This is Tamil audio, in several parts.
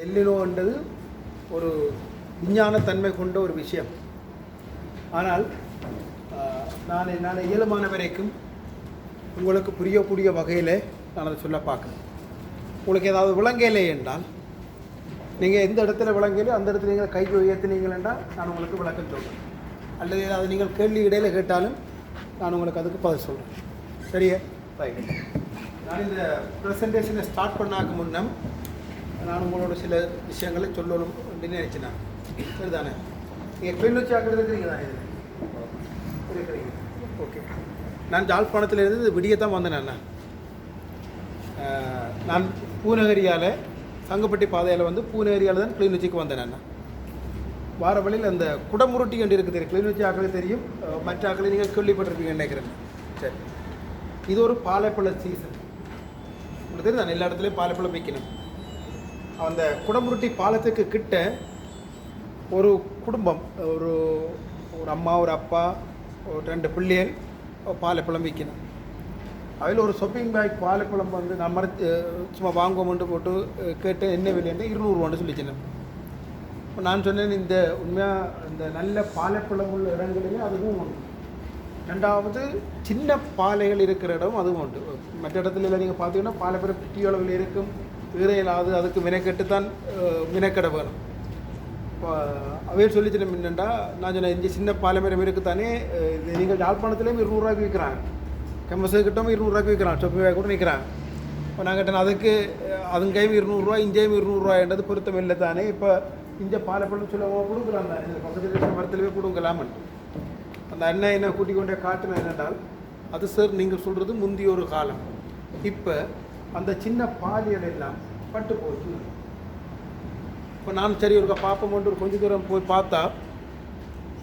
எல்லினோன்றது ஒரு விஞ்ஞானத்தன்மை கொண்ட ஒரு விஷயம். ஆனால் நான் இயலுமான வரைக்கும் உங்களுக்கு புரியக்கூடிய வகையில் நான் அதை சொல்ல பார்க்குறேன். உங்களுக்கு ஏதாவது விளங்கலை என்றால் நீங்கள் எந்த இடத்துல விளங்கலையோ அந்த இடத்துல நீங்கள் கை உயர்த்தினீங்கள் என்றால் நான் உங்களுக்கு விளக்கம் சொல்கிறேன். அல்லது ஏதாவது நீங்கள் கேள்வி இடையில் கேட்டாலும் நான் உங்களுக்கு அதுக்கு பதில் சொல்கிறேன். சரியா? ரைட். நான் இந்த ப்ரெசன்டேஷனை ஸ்டார்ட் பண்ணாக்க முன்னம் நான் உங்களோட சில விஷயங்களை சொல்லணும் அப்படின்னு நினச்சினேன். சரிதானே? நீங்கள் கிளிநொச்சி ஆக்கள் இருக்கிறீங்க தானே? இருக்கிறீங்க. ஓகே. நான் யாழ்ப்பாணத்திலிருந்து விடியத்தான் வந்தேன். நான் பூநகரியால் சங்கப்பட்டி பாதையில் வந்து பூநகரியால் தான் கிளிநொச்சிக்கு வந்தேன். நான் வார வழியில் அந்த குடமுருட்டி கண்டு இருக்குது. கிளிநொச்சி ஆக்களே தெரியும், மற்ற ஆக்களை நீங்கள் கேள்விப்பட்டிருப்பீங்கன்னு நினைக்கிறேன். சரி, இது ஒரு பாலைப்பழ சீசன். உங்களுக்கு தெரியுது தான், எல்லா இடத்துலையும் பாலைப்பழம் விற்கணும். அந்த குடமுருட்டி பாலத்துக்கு கிட்ட ஒரு குடும்பம், ஒரு ஒரு அம்மா, ஒரு அப்பா, ஒரு 2 பிள்ளைகள் பாலைப்பழம் விற்கணும். அதில் ஒரு ஷாப்பிங் பேக் பாலைப்பழம் வந்து நம்ம சும்மா வாங்குவோம்ட்டு போட்டு கேட்டு என்ன விலைன்னு 200 ரூபான்னு சொல்லிச்சினேன். இப்போ நான் சொன்னேன், இந்த உண்மையாக இந்த நல்ல பாலைப்பழம் உள்ள இடங்களிலே அதுவும் உண்டு. ரெண்டாவது சின்ன பாலைகள் இருக்கிற இடம் அதுவும் உண்டு. மற்ற இடத்துல நீங்கள் பார்த்தீங்கன்னா பாலைப்பழம் பெரிய அளவில் இருக்கும், வேறையிலாவது அதுக்கு வினைக்கட்டு தான் வினைக்கடை வேணும். இப்போ அவையே சொல்லிச்சின என்னென்னா, நான் சொன்னேன் இங்கே சின்ன பாலைமரம் இருக்குத்தானே, இது நீங்கள் யாழ்ப்பாணத்துலேயும் 200 ரூபாய்க்கு விற்கிறாங்க, கம்பஸு கிட்டவும் 200 ரூபாய்க்கு விற்கிறான், ஷாப்பிங் பேக் கூட நிற்கிறாங்க. இப்போ நான் கேட்டேன், அதுக்கு அதுங்கையும் 200 ரூபா இங்கேயும் 200 ரூபாய்ன்றது பொருத்தம் இல்லை தானே. இப்போ இங்கே பாலைப்பழம் சொல்ல கொடுக்கலாம் தான், இந்த பக்கத்தில் மரத்துலேயே கொடுக்கலாமன். அந்த அண்ணன் என்ன கூட்டிக் கொண்டே காட்டினேன் என்னென்றால், அது சார் நீங்கள் சொல்கிறது முந்தைய ஒரு காலம். இப்போ அந்த சின்ன பாலியல் எல்லாம் பட்டு போச்சு. இப்போ நான் சரி ஒரு பார்ப்போம்ட்டு ஒரு கொஞ்சம் தூரம் போய் பார்த்தா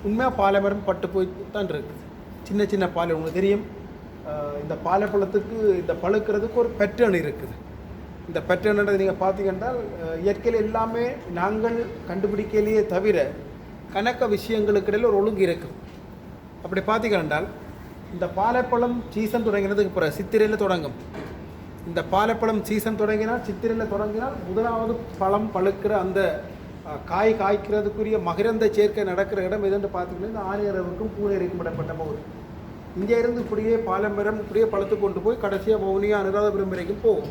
உண்மையாக பாலைமரம் பட்டு போய் தான் இருக்குது. சின்ன சின்ன பாலை உங்களுக்கு தெரியும். இந்த பாலைப்பழத்துக்கு இந்த பழுக்கிறதுக்கு ஒரு பேட்டர்ன் இருக்குது. இந்த பேட்டர்ன்ன்றது நீங்கள் பார்த்தீங்கன்னா இயற்கையில் எல்லாமே நாங்கள் கண்டுபிடிக்கலையே தவிர கணக்க விஷயங்களுக்கு இடையில் ஒரு ஒழுங்கு இருக்குது. அப்படி பார்த்தீங்கன்னா இந்த பாலைப்பழம் சீசன் தொடங்கினதுக்கு பிறகு சித்திரையில் தொடங்கும். இந்த பாலைப்பழம் சீசன் தொடங்கினால், சித்திரையில் தொடங்கினால் முதலாவது பழம் பழுக்கிற அந்த காய் காய்க்கிறதுக்குரிய மகரந்த சேர்க்கை நடக்கிற இடம் எதுன்னு பார்த்தீங்கன்னா இந்த ஆனையரவுக்கும் பூனேரிக்கும் இடப்பட்ட பகுதி. இங்கே இருந்து இப்படியே பாலைமரம் இப்படியே பழுத்து கொண்டு போய் கடைசியாக வவுனியா அனுராதபுரம் வரைக்கும் போகும்.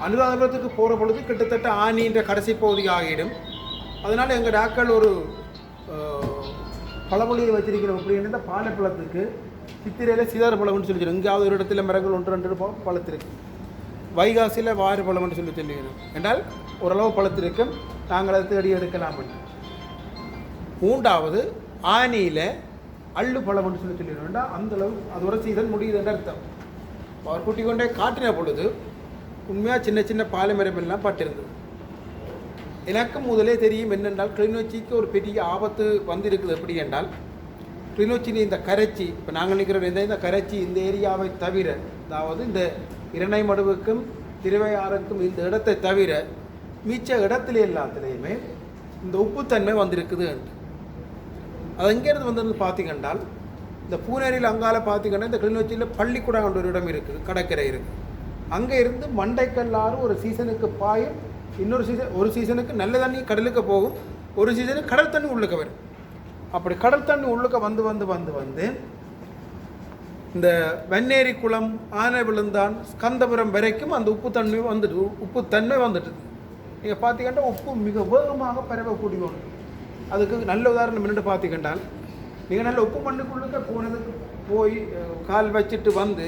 அனுராதபுரத்துக்கு போகிற பொழுது கிட்டத்தட்ட ஆனின்ற கடைசி பகுதி ஆகிடும். அதனால் எங்கள் டாக்கள் ஒரு பழமொழியை வச்சிருக்கிறோம். அப்படின்னு இந்த பாலைப்பழத்துக்கு சித்திரையில் சிதார பழம்னு சொல்லிச்சிடும். இங்கேயாவது ஒரு இடத்துல மரங்கள் 1-2 பழுத்திருக்கு. வைகாசியில் வாறு பழம்னு சொல்லிக்கணும் என்றால் ஓரளவு பழுத்திருக்கும், நாங்கள் அதை தேடி எடுக்கலாம். 3வது ஆனியில் அள்ளு பழம்னு சொல்லிடணும். வேண்டாம் அந்தளவு அது ஒரு சீசன் முடியுதுன்ற அர்த்தம். அவர் கூட்டிக் கொண்டே காட்டின பொழுது உண்மையாக சின்ன சின்ன பாலைமரம் எல்லாம் பட்டிருந்தது. எனக்கு முதலே தெரியும் என்னென்றால் கிளிநொச்சிக்கு ஒரு பெரிய ஆபத்து வந்திருக்குது. எப்படி என்றால் கிளிநொச்சியில் இந்த கரைச்சி, இப்போ நாங்கள் நிற்கிற இந்த கரைச்சி இந்த ஏரியாவை தவிர, அதாவது இந்த இரணைமடுவுக்கும் திருவையாறுக்கும் இந்த இடத்தை தவிர மிச்ச இடத்துல எல்லாத்துலேயுமே இந்த உப்புத்தன்மை வந்திருக்குது. அது எங்கேருந்து வந்ததுன்னு பார்த்தீங்கன்னா இந்த பூனேரியில் அங்கால பார்த்தீங்கன்னா இந்த கிளிநொச்சியில் பள்ளிக்கூடம் ஒரு இடம் இருக்குது, கடற்கரை இருக்குது. அங்கே இருந்து மண்டைக்கல்லாறு ஒரு சீசனுக்கு பாயும், இன்னொரு சீசன் ஒரு சீசனுக்கு நல்ல தண்ணி கடலுக்கு போகும், ஒரு சீசனுக்கு கடல் தண்ணி உள்ளுக்க வரும். அப்படி கடல் தண்ணி உள்ளுக்க வந்து வந்து வந்து வந்து இந்த வெண்ணேரி குளம், ஆனை விழுந்தான், ஸ்கந்தபுரம் வரைக்கும் அந்த உப்புத்தன்மை வந்துட்டு. நீங்கள் பார்த்தீங்கன்னா உப்பு மிக வேகமாக பரவக்கூடிய ஒன்று. அதுக்கு நல்ல உதாரணம் என்னென்னு பார்த்தீங்கன்னா, நீங்கள் நல்ல உப்பு மண்ணுக்குள்ளுக்க போனதுக்கு போய் கால் வச்சுட்டு வந்து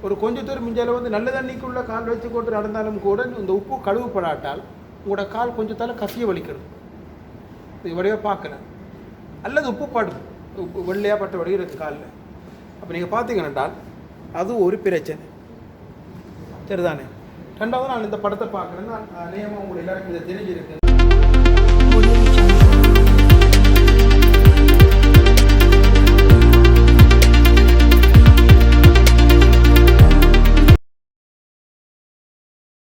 ஒரு கொஞ்சம் தூரம் மிஞ்சால வந்து நல்ல தண்ணிக்குள்ளே கால் வச்சு கொண்டு நடந்தாலும் கூட இந்த உப்பு கழுவுப்படாட்டால் உங்களோட கால் கொஞ்சம் தால கசிய வலிக்கணும். இது வழியாக பார்க்குறேன். அல்லது உப்பு படும், உப்பு வெள்ளையாக பட்ட வழி இருக்குது காலில். அப்போ நீங்கள் பார்த்தீங்கன்னா அது ஒரு பிரச்சனை. சரிதானே? 2வது நான் இந்த படத்தை பார்க்குறேன்னா நியமம் உங்களுக்கு எல்லாருக்கும் இதை தெரிஞ்சிருக்கு.